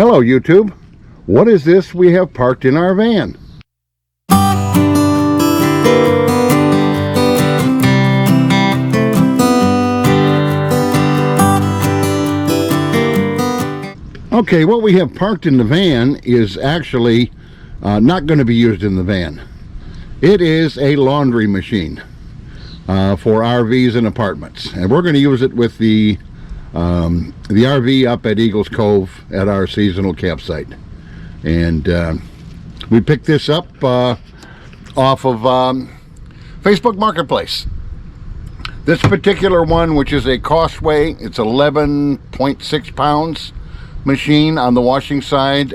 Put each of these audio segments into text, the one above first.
Hello YouTube, what is this we have parked in our van? Okay, what we have parked in the van is actually not going to be used in the van. It is a laundry machine for RVs and apartments, and we're going to use it with the RV up at Eagles Cove at our seasonal campsite. And we picked this up off of Facebook Marketplace. This particular one, which is a Costway, it's 11.6 pounds machine on the washing side.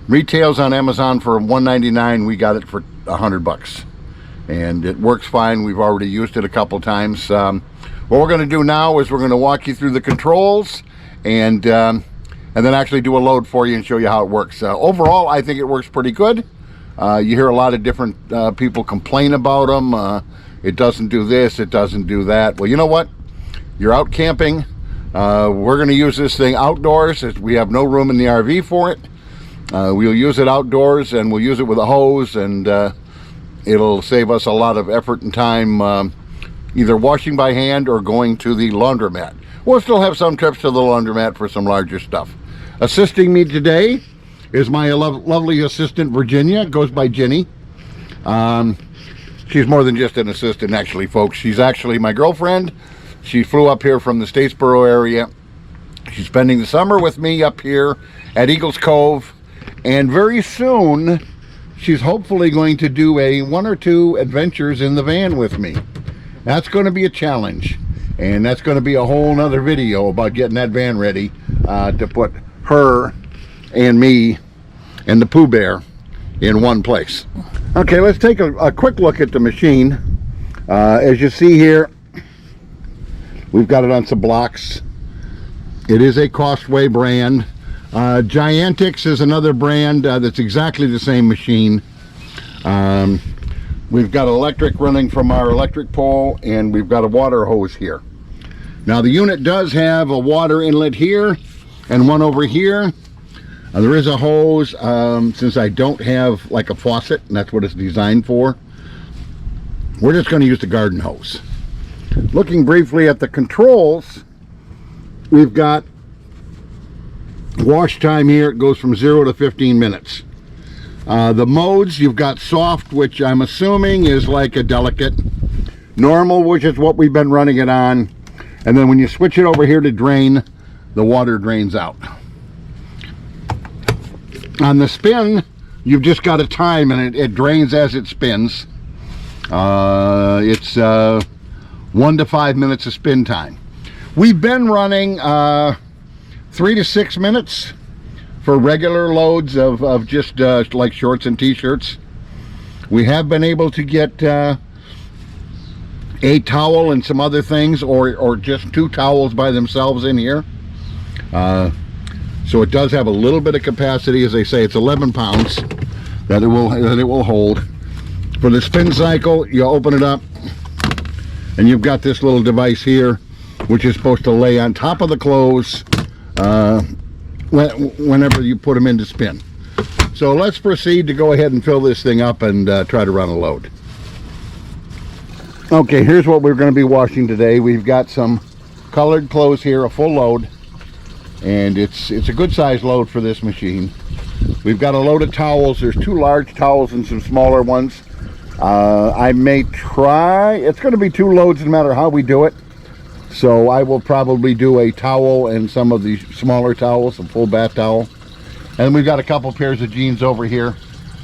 Retails on Amazon for $199. We got it for $100, and it works fine. We've already used it a couple times. What we're going to do now is we're going to walk you through the controls and then actually do a load for you and show you how it works. Overall, I think it works pretty good. You hear a lot of different people complain about them. It doesn't do this, it doesn't do that. Well, you know what? You're out camping. We're going to use this thing outdoors, as we have no room in the RV for it. We'll use it outdoors, and we'll use it with a hose, and it'll save us a lot of effort and time, either washing by hand or going to the laundromat. We'll still have some trips to the laundromat for some larger stuff. Assisting me today is my lovely assistant, Virginia. Goes by Ginny. She's more than just an assistant, actually, folks. She's actually my girlfriend. She flew up here from the Statesboro area. She's spending the summer with me up here at Eagles Cove, and very soon she's hopefully going to do one or two adventures in the van with me. That's going to be a challenge, and that's going to be a whole nother video about getting that van ready to put her and me and the Pooh Bear in one place. Okay, let's take a quick look at the machine. As you see here, we've got it on some blocks. It is a Costway brand. Giantix is another brand that's exactly the same machine. We've got electric running from our electric pole, and we've got a water hose here. Now the unit does have a water inlet here and one over here. There is a hose, since I don't have like a faucet, and that's what it's designed for. We're just going to use the garden hose. Looking briefly at the controls, we've got wash time here. It goes from 0 to 15 minutes. The modes, you've got soft, which I'm assuming is like a delicate. Normal, which is what we've been running it on. And then when you switch it over here to drain, the water drains out. On the spin, you've just got a time, and it drains as it spins. It's 1 to 5 minutes of spin time. We've been running 3 to 6 minutes for regular loads of just like shorts and t-shirts. We have been able to get a towel and some other things, or just 2 towels by themselves in here. So it does have a little bit of capacity. As they say, it's 11 pounds that it will hold. For the spin cycle, you open it up, and you've got this little device here, which is supposed to lay on top of the clothes whenever you put them into spin. So let's proceed to go ahead and fill this thing up and try to run a load. Okay, here's what we're going to be washing today. We've got some colored clothes here, a full load, and it's a good size load for this machine. We've got a load of towels. There's 2 large towels and some smaller ones. I may try, it's going to be 2 loads no matter how we do it. So I will probably do a towel and some of the smaller towels, a full bath towel. And we've got a couple pairs of jeans over here.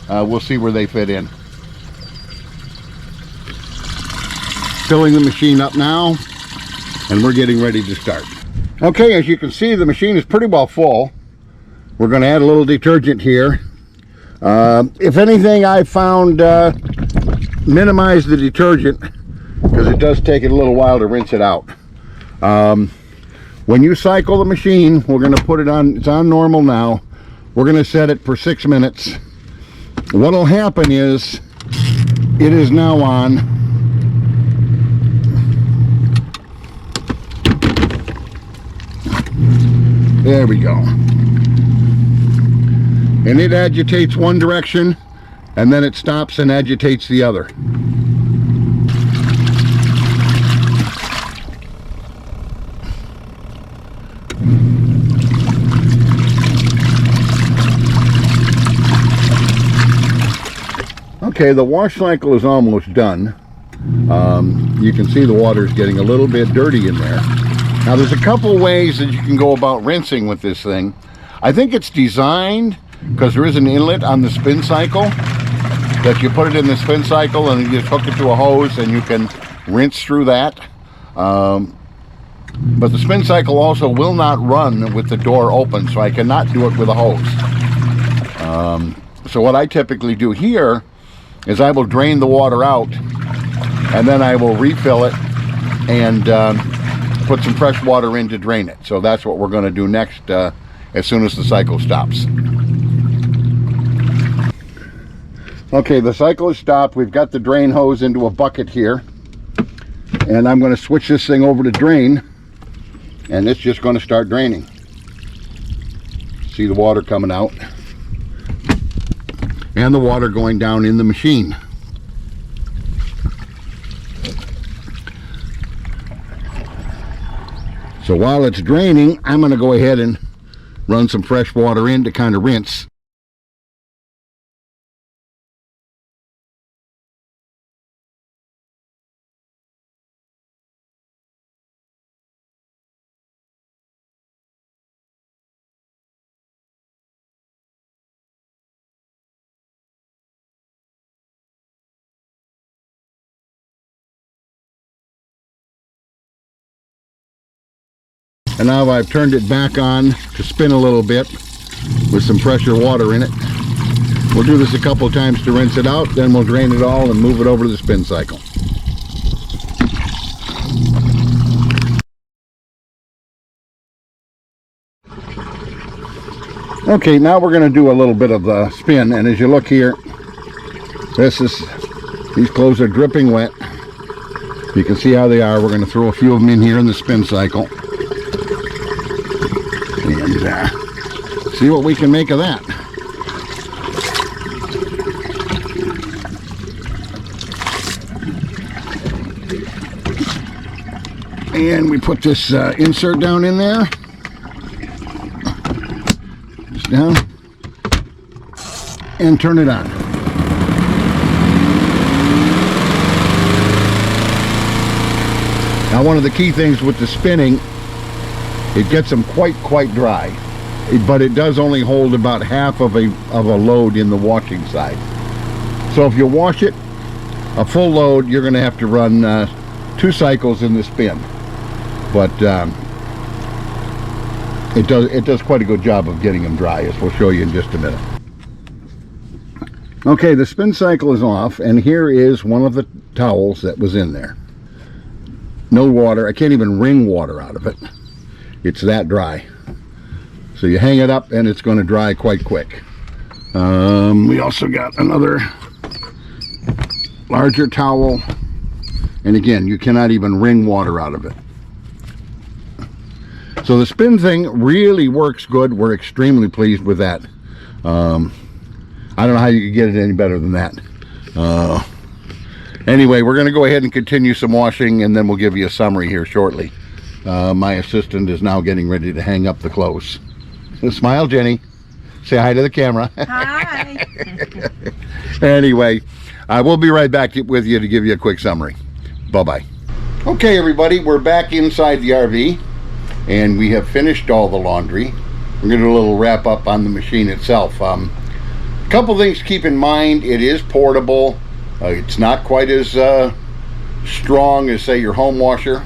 We'll see where they fit in. Filling the machine up now, and we're getting ready to start. Okay, as you can see, the machine is pretty well full. We're going to add a little detergent here. If anything, I found minimize the detergent, because it does take it a little while to rinse it out. When you cycle the machine, we're going to put it on, it's on normal now. We're going to set it for 6 minutes. What'll happen is, it is now on. There we go. and it agitates one direction and then it stops and agitates the other. Okay, the wash cycle is almost done. You can see the water is getting a little bit dirty in there. Now there's a couple ways that you can go about rinsing with this thing. I think it's designed because there is an inlet on the spin cycle that you put it in the spin cycle and you just hook it to a hose and you can rinse through that. But the spin cycle also will not run with the door open, so I cannot do it with a hose. So what I typically do here is I will drain the water out and then I will refill it and put some fresh water in to drain it. So that's what we're going to do next as soon as the cycle stops. Okay, the cycle has stopped. We've got the drain hose into a bucket here, and I'm going to switch this thing over to drain, and it's just going to start draining. See the water coming out and the water going down in the machine. So while it's draining, I'm going to go ahead and run some fresh water in to kind of rinse. And now I've turned it back on to spin a little bit with some fresher water in it. We'll do this a couple of times to rinse it out, then we'll drain it all and move it over to the spin cycle. Okay, now we're going to do a little bit of the spin, and as you look here, these clothes are dripping wet. You can see how they are. We're going to throw a few of them in here in the spin cycle and see what we can make of that. And we put this insert down in there. Just down. And turn it on. Now one of the key things with the spinning, it gets them quite dry, but it does only hold about half of a load in the washing side. So if you wash it a full load, you're going to have to run 2 cycles in the spin. But it does quite a good job of getting them dry, as we'll show you in just a minute. Okay, the spin cycle is off, and here is one of the towels that was in there. No water. I can't even wring water out of it. It's that dry. So you hang it up and it's going to dry quite quick. We also got another larger towel, and again, you cannot even wring water out of it. So the spin thing really works good. We're extremely pleased with that. I don't know how you could get it any better than that. Anyway, we're going to go ahead and continue some washing, and then we'll give you a summary here shortly. My assistant is now getting ready to hang up the clothes. Smile, Jenny. Say hi to the camera. Hi. Anyway, I will be right back with you to give you a quick summary. Bye-bye. Okay, everybody, we're back inside the RV, and we have finished all the laundry. We're going to do a little wrap up on the machine itself. A couple things to keep in mind. It is portable. It's not quite as strong as, say, your home washer,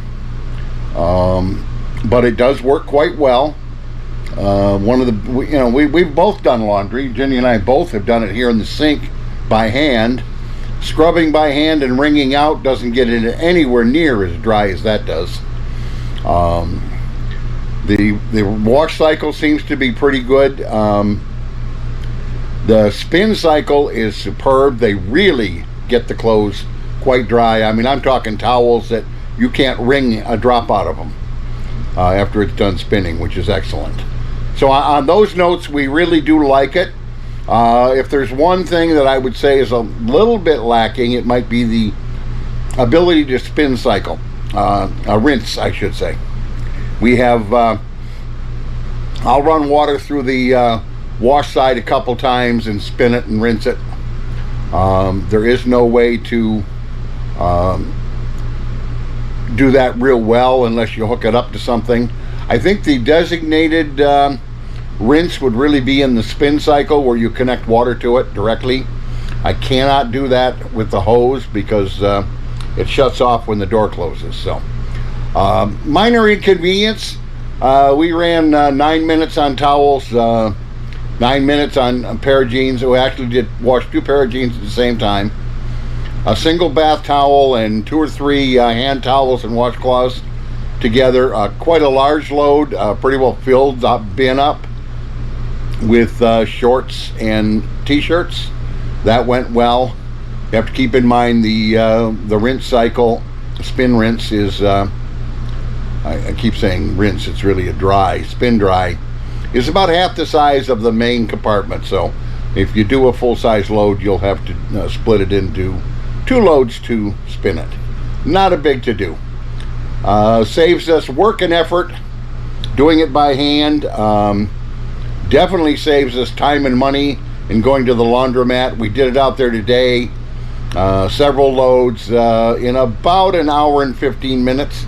but it does work quite well. We've both done laundry. Jenny and I both have done it here in the sink by hand. Scrubbing by hand and wringing out doesn't get it anywhere near as dry as that does. The wash cycle seems to be pretty good. The spin cycle is superb. They really get the clothes quite dry. I mean, I'm talking towels that you can't wring a drop out of them after it's done spinning, which is excellent. So on those notes, we really do like it. If there's one thing that I would say is a little bit lacking, it might be the ability to spin cycle, rinse, I should say. We have, I'll run water through the wash side a couple times and spin it and rinse it. There is no way to do that real well unless you hook it up to something. I think the designated rinse would really be in the spin cycle where you connect water to it directly. I cannot do that with the hose because it shuts off when the door closes. So minor inconvenience. We ran 9 minutes on towels, 9 minutes on a pair of jeans. We actually did wash 2 pair of jeans at the same time. A single bath towel and 2 or 3 hand towels and washcloths together. Quite a large load, pretty well filled up bin up with shorts and t-shirts. That went well. You have to keep in mind the rinse cycle, spin rinse is, I keep saying rinse, it's really a dry, spin dry, is about half the size of the main compartment. So if you do a full-size load, you'll have to split it into 2 loads to spin it. Not a big to-do. Saves us work and effort doing it by hand. Definitely saves us time and money in going to the laundromat. We did it out there today, several loads in about an hour and 15 minutes,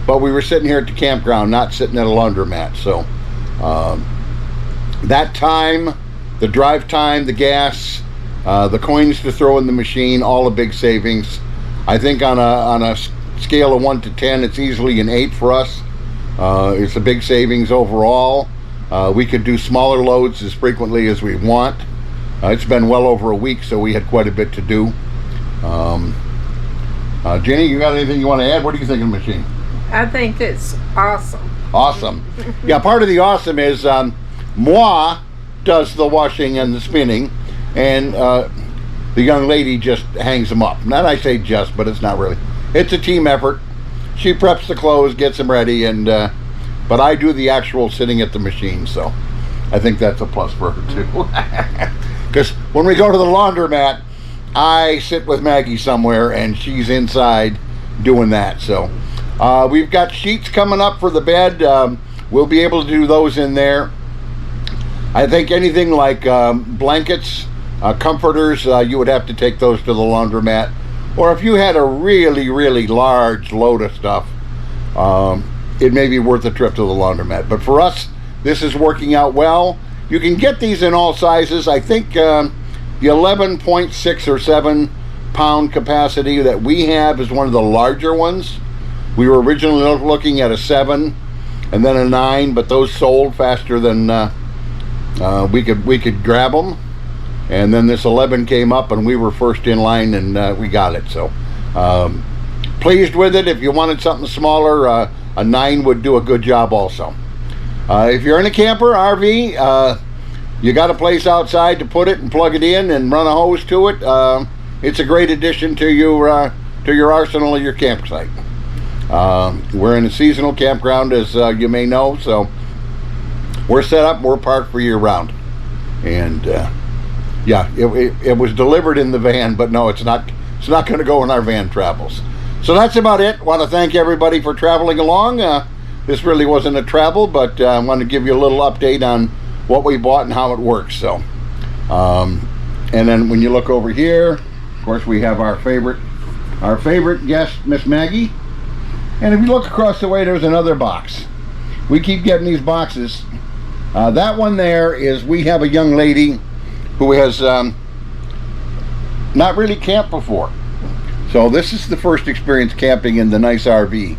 but we were sitting here at the campground, not sitting at a laundromat. So that time, the drive time, the gas, the coins to throw in the machine, all a big savings. I think on a scale of 1 to 10, it's easily an 8 for us. It's a big savings overall. We could do smaller loads as frequently as we want. It's been well over a week, so we had quite a bit to do. Jenny, you got anything you want to add? What do you think of the machine? I think it's awesome. Awesome. Yeah, part of the awesome is moi does the washing and the spinning, and the young lady just hangs them up. Not I say just, but it's not really. It's a team effort. She preps the clothes, gets them ready, and but I do the actual sitting at the machine, so I think that's a plus for her too. Because when we go to the laundromat, I sit with Maggie somewhere and she's inside doing that. So we've got sheets coming up for the bed. We'll be able to do those in there. I think anything like blankets, comforters, you would have to take those to the laundromat. Or if you had a really, really large load of stuff, it may be worth a trip to the laundromat. But for us, this is working out well. You can get these in all sizes. I think the 11.6 or 7 pound capacity that we have is one of the larger ones. We were originally looking at a 7 and then a 9, but those sold faster than we could grab them. And then this 11 came up and we were first in line and we got it. So pleased with it. If you wanted something smaller, a 9 would do a good job also. If you're in a camper, RV, you got a place outside to put it and plug it in and run a hose to it, it's a great addition to your arsenal of your campsite. We're in a seasonal campground, as you may know, so we're set up, we're parked for year round. And yeah, it was delivered in the van, but no, it's not going to go in our van travels. So that's about it. Want to thank everybody for traveling along. This really wasn't a travel, but I want to give you a little update on what we bought and how it works. So, and then when you look over here, of course, we have our favorite guest, Miss Maggie. And if you look across the way, there's another box. We keep getting these boxes. That one there is, we have a young lady who has not really camped before. So this is the first experience camping in the nice RV.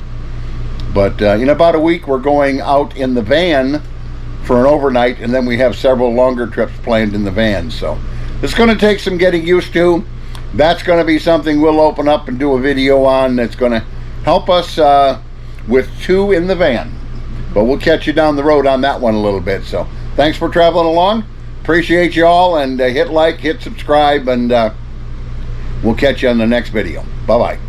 But in about a week, we're going out in the van for an overnight, and then we have several longer trips planned in the van. So it's going to take some getting used to. That's going to be something we'll open up and do a video on. That's going to help us with 2 in the van. But we'll catch you down the road on that one a little bit. So thanks for traveling along. Appreciate you all, and hit like, hit subscribe, and we'll catch you on the next video. Bye-bye.